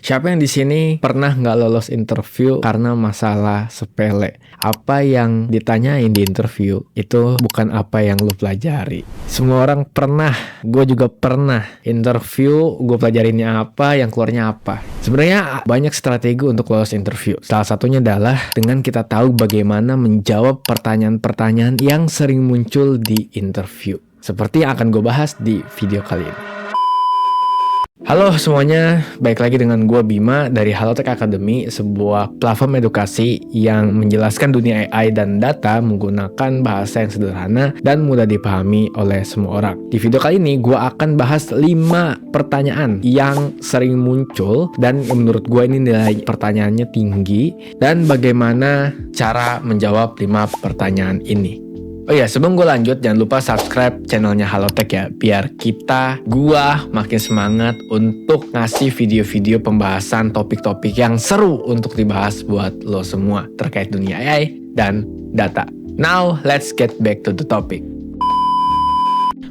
Siapa yang di sini pernah nggak lolos interview karena masalah sepele? Apa yang ditanyain di interview itu bukan apa yang lu pelajari. Semua orang pernah, gue juga pernah interview, gue pelajarinnya apa, yang keluarnya apa. Sebenarnya banyak strategi untuk lolos interview. Salah satunya adalah dengan kita tahu bagaimana menjawab pertanyaan-pertanyaan yang sering muncul di interview. Seperti yang akan gue bahas di video kali ini. Halo semuanya, baik lagi dengan gue Bima dari Halotek Academy, sebuah platform edukasi yang menjelaskan dunia AI dan data menggunakan bahasa yang sederhana dan mudah dipahami oleh semua orang. Di video kali ini gue akan bahas 5 pertanyaan yang sering muncul dan menurut gue ini nilai pertanyaannya tinggi dan bagaimana cara menjawab 5 pertanyaan ini. Oh iya, sebelum gue lanjut, jangan lupa subscribe channelnya Halotek ya, biar gua makin semangat untuk ngasih video-video pembahasan topik-topik yang seru untuk dibahas buat lo semua terkait dunia AI dan data. Now, let's get back to the topic.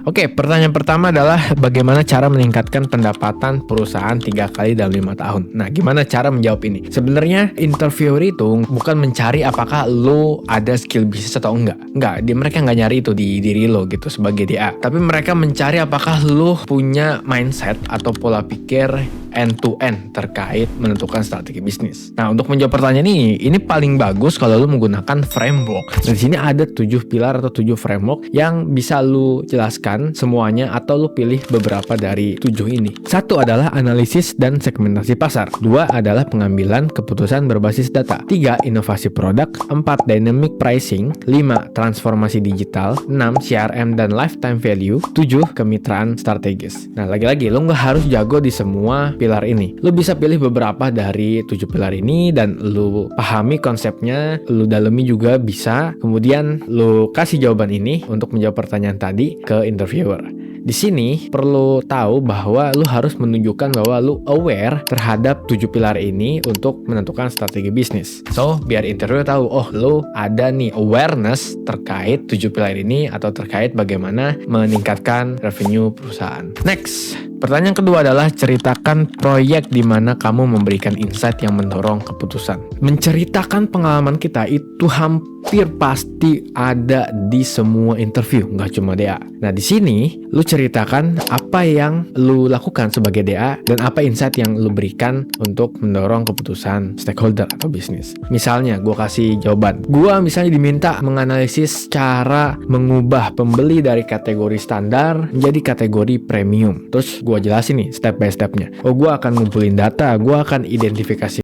Oke, pertanyaan pertama adalah bagaimana cara meningkatkan pendapatan perusahaan 3 kali dalam 5 tahun. Nah, gimana cara menjawab ini? Sebenarnya interviewer itu bukan mencari apakah lo ada skill bisnis atau enggak. Mereka nggak nyari itu di diri lo gitu sebagai DA. Tapi mereka mencari apakah lo punya mindset atau pola pikir end-to-end terkait menentukan strategi bisnis. Nah, untuk menjawab pertanyaan ini paling bagus kalau lo menggunakan framework. Di sini ada 7 pilar atau 7 framework yang bisa lo jelaskan semuanya atau lo pilih beberapa dari 7 ini. 1 adalah analisis dan segmentasi pasar. 2 adalah pengambilan keputusan berbasis data. 3 inovasi produk. 4 dynamic pricing. 5 transformasi digital. 6 CRM dan lifetime value. 7 kemitraan strategis. Nah, lagi-lagi lo nggak harus jago di semua pilar ini. Lu bisa pilih beberapa dari 7 pilar ini dan lu pahami konsepnya, lu dalemi juga bisa. Kemudian lu kasih jawaban ini untuk menjawab pertanyaan tadi ke interviewer. Di sini perlu tahu bahwa lu harus menunjukkan bahwa lu aware terhadap 7 pilar ini untuk menentukan strategi bisnis. So, biar interviewer tahu, oh lu ada nih awareness terkait 7 pilar ini atau terkait bagaimana meningkatkan revenue perusahaan. Next. Pertanyaan kedua adalah ceritakan proyek di mana kamu memberikan insight yang mendorong keputusan. Menceritakan pengalaman kita itu hampir pasti ada di semua interview, nggak cuma DA. Nah, di sini lu ceritakan apa yang lu lakukan sebagai DA dan apa insight yang lu berikan untuk mendorong keputusan stakeholder atau bisnis. Misalnya, gue kasih jawaban. Gue misalnya diminta menganalisis cara mengubah pembeli dari kategori standar menjadi kategori premium. Terus gue jelasin nih step by stepnya. Oh, gue akan ngumpulin data, gue akan identifikasi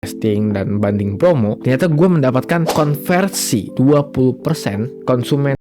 testing dan banding promo. Ternyata gue mendapatkan konversi 20% konsumen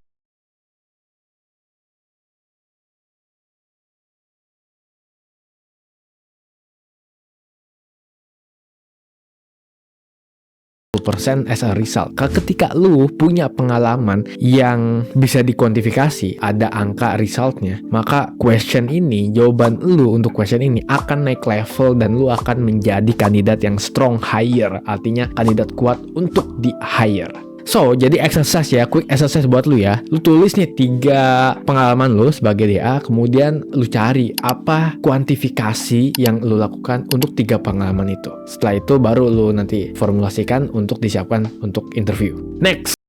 persen as a result. Ketika lu punya pengalaman yang bisa dikuantifikasi, ada angka resultnya, maka jawaban lu untuk question ini akan naik level dan lu akan menjadi kandidat yang strong hire, artinya kandidat kuat untuk di hire. So, jadi exercise ya, quick exercise buat lu ya. Lu tulis nih 3 pengalaman lu sebagai DA, kemudian lu cari apa kuantifikasi yang lu lakukan untuk 3 pengalaman itu. Setelah itu baru lu nanti formulasikan untuk disiapkan untuk interview. Next.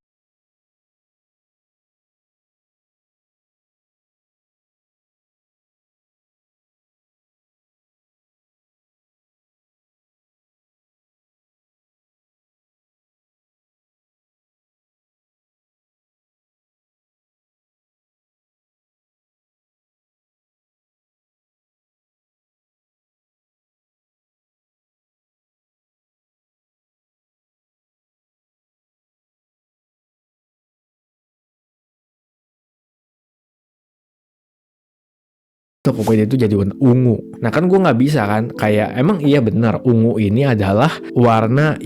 Tokopedia itu jadi warna ungu. Nah, kan gue nggak bisa kan, kayak emang iya benar ungu ini adalah warna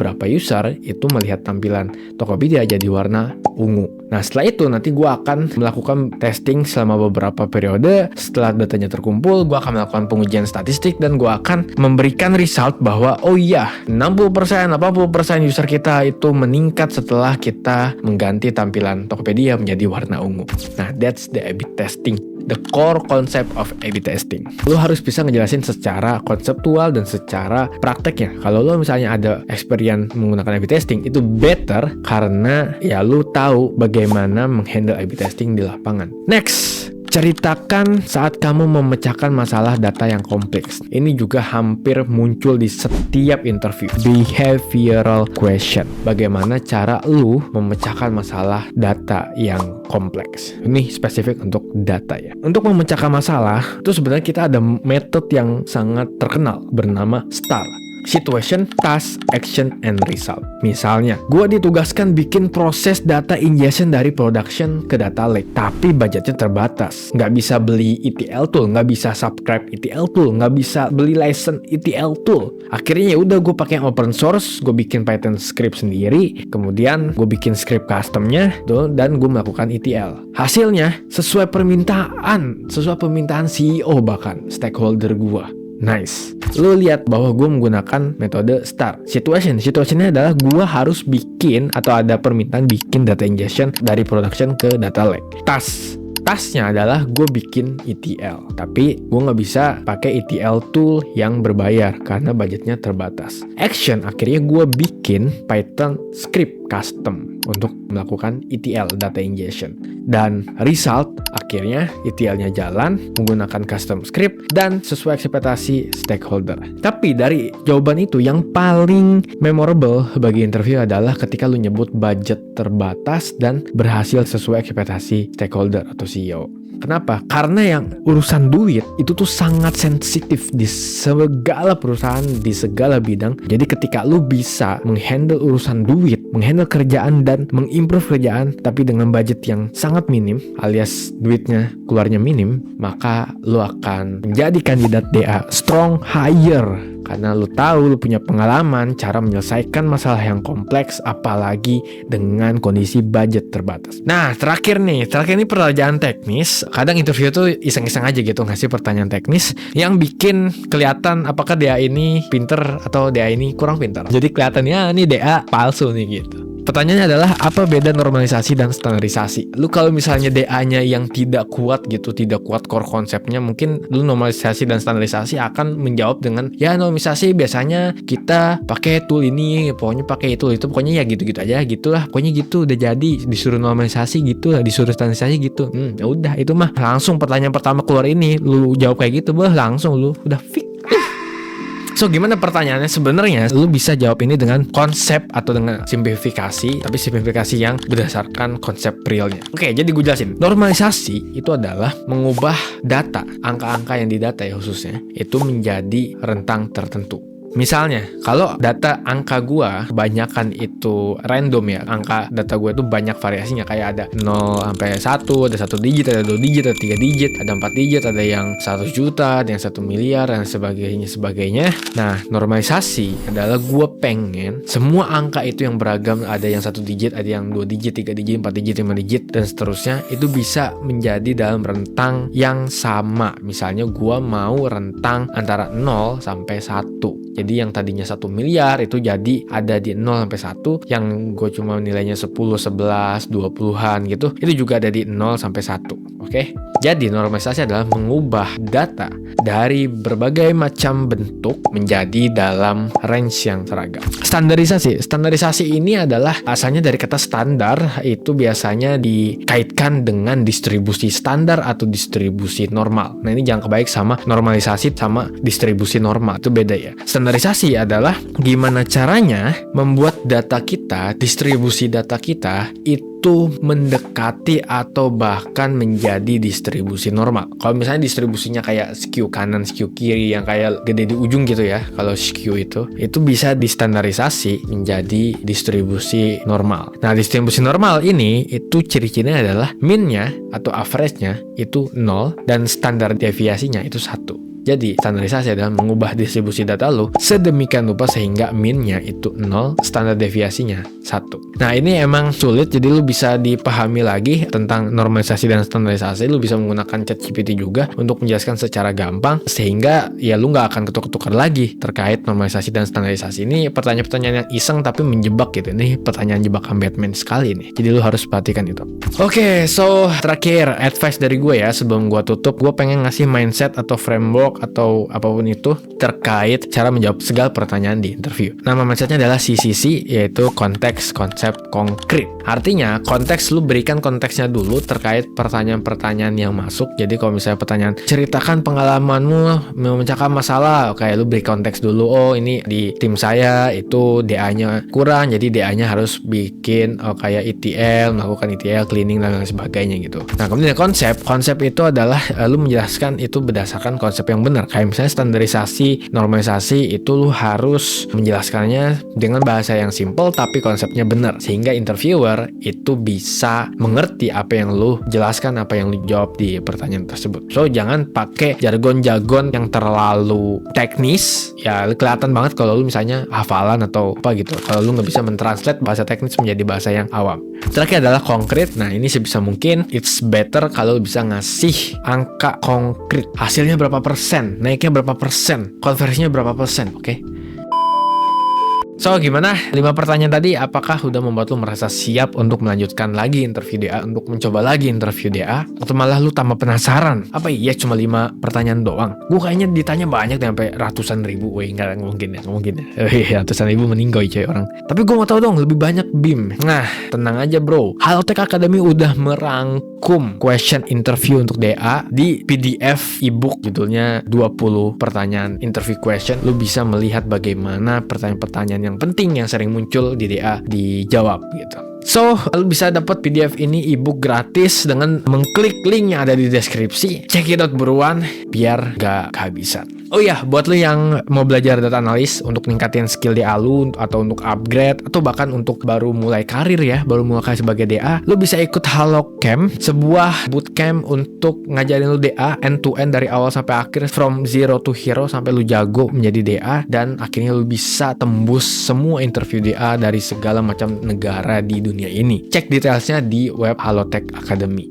beberapa user itu melihat tampilan Tokopedia jadi warna ungu. Nah setelah itu nanti gue akan melakukan testing selama beberapa periode. Setelah datanya terkumpul, gue akan melakukan pengujian statistik dan gue akan memberikan result bahwa oh iya 60%, 80% user kita itu meningkat setelah kita mengganti tampilan Tokopedia menjadi warna ungu. Nah that's the A/B testing, the core concept of A/B testing. Lo harus bisa ngejelasin secara konseptual dan secara prakteknya. Kalau lo misalnya ada experience menggunakan A/B testing, itu better karena ya lo tahu bagaimana menghandle A/B testing di lapangan. Next, ceritakan saat kamu memecahkan masalah data yang kompleks. Ini juga hampir muncul di setiap interview. Behavioral question. Bagaimana cara lu memecahkan masalah data yang kompleks. Ini spesifik untuk data ya. Untuk memecahkan masalah, itu sebenarnya kita ada metode yang sangat terkenal bernama STAR. Situation, Task, Action, and Result. Misalnya, gue ditugaskan bikin proses data ingestion dari production ke data lake, tapi budgetnya terbatas. Nggak bisa beli ETL tool, nggak bisa subscribe ETL tool, nggak bisa beli license ETL tool. Akhirnya ya udah gue pakai open source, gue bikin Python script sendiri, kemudian gue bikin script customnya, dan gue melakukan ETL. Hasilnya sesuai permintaan CEO bahkan stakeholder gue. Nice. Lu lihat bahwa gue menggunakan metode STAR. Situationnya adalah gue harus bikin atau ada permintaan bikin data ingestion dari production ke data lake. Tasknya adalah gue bikin ETL, tapi gue nggak bisa pakai ETL tool yang berbayar karena budgetnya terbatas. Action, akhirnya gue bikin Python script custom untuk melakukan ETL, data ingestion. Dan result, akhirnya ETL-nya jalan menggunakan custom script dan sesuai ekspektasi stakeholder. Tapi dari jawaban itu yang paling memorable bagi interview adalah ketika lu nyebut budget terbatas dan berhasil sesuai ekspektasi stakeholder atau CEO. Kenapa? Karena yang urusan duit itu tuh sangat sensitif di segala perusahaan, di segala bidang. Jadi ketika lu bisa menghandle urusan duit, menghandle kerjaan dan mengimprove kerjaan tapi dengan budget yang sangat minim alias duitnya keluarnya minim, maka lu akan menjadi kandidat DA strong hire. Karena lu tahu, lu punya pengalaman cara menyelesaikan masalah yang kompleks apalagi dengan kondisi budget terbatas. Nah, terakhir nih pertanyaan teknis. Kadang interview tuh iseng-iseng aja gitu ngasih pertanyaan teknis yang bikin kelihatan apakah DA ini pinter atau DA ini kurang pinter. Jadi kelihatannya ini DA palsu nih gitu. Pertanyaannya adalah apa beda normalisasi dan standarisasi? Lu kalau misalnya DA-nya yang tidak kuat gitu, tidak kuat core konsepnya, mungkin lu normalisasi dan standarisasi akan menjawab dengan ya normalisasi biasanya kita pakai tool ini, pokoknya pakai tool itu, pokoknya ya gitu-gitu aja gitulah, pokoknya gitu udah jadi, disuruh normalisasi gitu lah, disuruh standarisasi gitu. Ya udah itu mah langsung pertanyaan pertama keluar ini, lu jawab kayak gitu, langsung lu udah fix. So gimana pertanyaannya? Sebenarnya lu bisa jawab ini dengan konsep atau dengan simplifikasi, tapi simplifikasi yang berdasarkan konsep realnya. Oke, jadi gue jelasin. Normalisasi itu adalah mengubah data, angka-angka yang didata ya khususnya, itu menjadi rentang tertentu. Misalnya, kalau data angka gua kebanyakan itu random ya, angka data gua itu banyak variasinya, kayak ada 0 sampai 1, ada 1 digit, ada 2 digit, ada 3 digit, ada 4 digit, ada yang 1 juta, ada yang 1 miliar, dan sebagainya. Nah, normalisasi adalah gua pengen semua angka itu yang beragam, ada yang 1 digit, ada yang 2 digit, 3 digit, 4 digit, 5 digit, dan seterusnya, itu bisa menjadi dalam rentang yang sama. Misalnya gua mau rentang antara 0 sampai 1. Jadi yang tadinya 1 miliar itu jadi ada di 0 sampai 1, yang gue cuma nilainya 10, 11, 20-an gitu, itu juga ada di 0 sampai 1. Oke? Jadi normalisasi adalah mengubah data dari berbagai macam bentuk menjadi dalam range yang seragam. Standarisasi ini adalah asalnya dari kata standar, itu biasanya dikaitkan dengan distribusi standar atau distribusi normal. Nah ini jangan kebaik sama normalisasi sama distribusi normal, itu beda ya. Standarisasi adalah gimana caranya membuat data kita, distribusi data kita itu mendekati atau bahkan menjadi distribusi normal. Kalau misalnya distribusinya kayak skew kanan, skew kiri yang kayak gede di ujung gitu ya, kalau skew itu bisa distandarisasi menjadi distribusi normal. Nah, distribusi normal ini itu ciri-cirinya adalah mean-nya atau average-nya itu 0 dan standar deviasinya itu 1. Jadi standarisasi adalah mengubah distribusi data lu sedemikian rupa sehingga mean-nya itu 0, standar deviasinya 1. Nah ini emang sulit, jadi lu bisa dipahami lagi tentang normalisasi dan standarisasi. Lu bisa menggunakan ChatGPT juga untuk menjelaskan secara gampang, sehingga ya lu nggak akan ketukar-tukar lagi terkait normalisasi dan standarisasi. Ini pertanyaan-pertanyaan yang iseng tapi menjebak gitu. Ini pertanyaan jebakan Batman sekali nih, jadi lu harus perhatikan itu. Oke, so terakhir advice dari gue ya sebelum gue tutup, gue pengen ngasih mindset atau framework atau apapun itu terkait cara menjawab segala pertanyaan di interview. Nama mindsetnya adalah CCC, yaitu konteks, konsep, konkret. Artinya konteks, lu berikan konteksnya dulu terkait pertanyaan-pertanyaan yang masuk. Jadi kalau misalnya pertanyaan ceritakan pengalamanmu memecahkan masalah, kayak lu beri konteks dulu. Oh ini di tim saya itu DA-nya kurang, jadi DA-nya harus bikin kayak ETL, melakukan ETL, cleaning dan lain sebagainya gitu. Nah kemudian konsep itu adalah lu menjelaskan itu berdasarkan konsep yang benar. Kayak misalnya standarisasi, normalisasi, itu lu harus menjelaskannya dengan bahasa yang simple tapi konsepnya benar, sehingga interviewer itu bisa mengerti apa yang lu jelaskan, apa yang lu jawab di pertanyaan tersebut. So jangan pakai jargon-jargon yang terlalu teknis, ya kelihatan banget kalau lu misalnya hafalan atau apa gitu, kalau lu nggak bisa mentranslate bahasa teknis menjadi bahasa yang awam. Terakhir adalah konkret. Nah ini sebisa mungkin it's better kalau bisa ngasih angka konkret. Hasilnya berapa persen, naiknya berapa persen, konversinya berapa persen, oke? So gimana 5 pertanyaan tadi, apakah udah membuat lu merasa siap untuk melanjutkan lagi interview DA, untuk mencoba lagi interview DA, atau malah lu tambah penasaran, apa iya cuma 5 pertanyaan doang? Gue kayaknya ditanya banyak sampai ratusan ribu. Wih nggak mungkin ya, ratusan ribu meninggoy coy orang. Tapi gue mau tahu dong lebih banyak BIM. Nah tenang aja bro, Halotek Academy udah merangkum question interview untuk DA di PDF ebook, judulnya 20 pertanyaan interview question. Lu bisa melihat bagaimana pertanyaan-pertanyaan yang penting yang sering muncul di DA dijawab gitu. So, lu bisa dapat PDF ini ebook gratis dengan mengklik link yang ada di deskripsi. Check it out buruan biar gak kehabisan. Oh iya, buat lu yang mau belajar data analis untuk ningkatin skill DA lu, atau untuk upgrade, atau bahkan untuk baru mulai karir ya, baru mulai karir sebagai DA, lu bisa ikut HaloCamp, sebuah bootcamp untuk ngajarin lu DA end to end dari awal sampai akhir, from zero to hero, sampai lu jago menjadi DA dan akhirnya lu bisa tembus semua interview DA dari segala macam negara di dunia ini. Cek detailsnya di web Halotek Academy.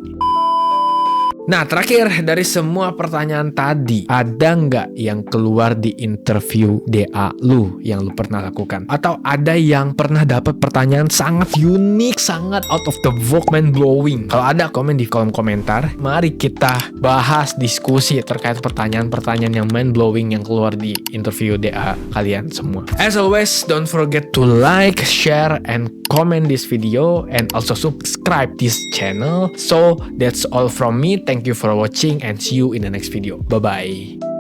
Nah terakhir, dari semua pertanyaan tadi, ada nggak yang keluar di interview DA lu yang lu pernah lakukan? Atau ada yang pernah dapat pertanyaan sangat unik, sangat out of the box, mind blowing? Kalau ada, komen di kolom komentar. Mari kita bahas, diskusi terkait pertanyaan-pertanyaan yang mind blowing yang keluar di interview DA kalian semua. As always, don't forget to like, share, and comment this video, and also subscribe this channel. So that's all from me. Thank you for watching and see you in the next video. Bye bye.